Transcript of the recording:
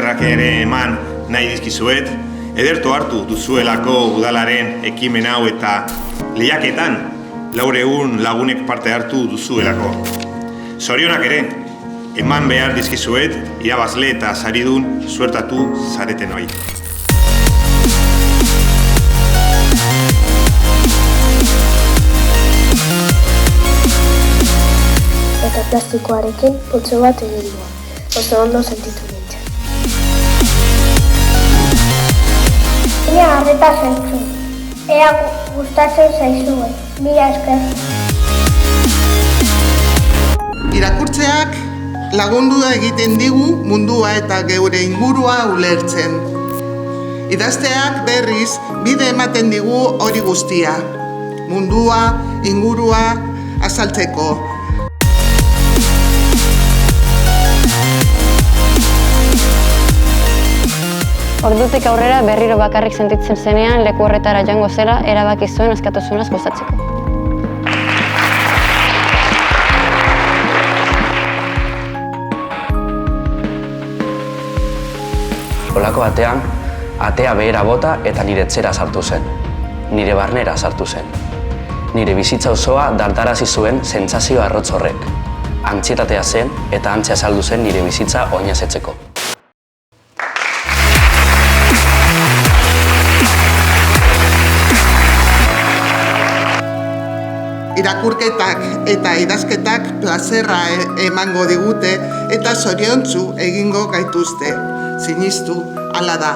eskerrak ere eman nahi dizkizuet, ederto hartu duzuelako udalaren ekimen hau eta lehiaketan 400 lagunek parte hartu duzuelako. Zorionak ere, eman behar dizkizuet, irabazle eta saridun suertatu zareten hori. Eta plastikoarekin putzu bat egin du. Oso ondo sentitu nintzen. Ina arreta zentzu. Ea gustatzen zaizuen. Mila esker. Irakurtzeak lagundu egiten digu mundua eta geure ingurua ulertzen. Idazteak berriz bide ematen digu hori guztia. Mundua, ingurua azaltzeko. Ordutik aurrera berriro bakarrik sentitzen zenean leku horretara joango zela erabaki zuen askatasunaz gozatzeko. Olako batean, atea behera bota eta nire etxera sartu zen. Nire barnera sartu zen. Nire bizitza osoa dartarazi zuen sentsazio arrotz horrek. Antsietatea zen eta antzia saldu zen nire bizitza oinazetzeko. Irakurketak eta idazketak plazerra emango digute eta zoriontsu egingo gaituzte. Sinistu, hala da.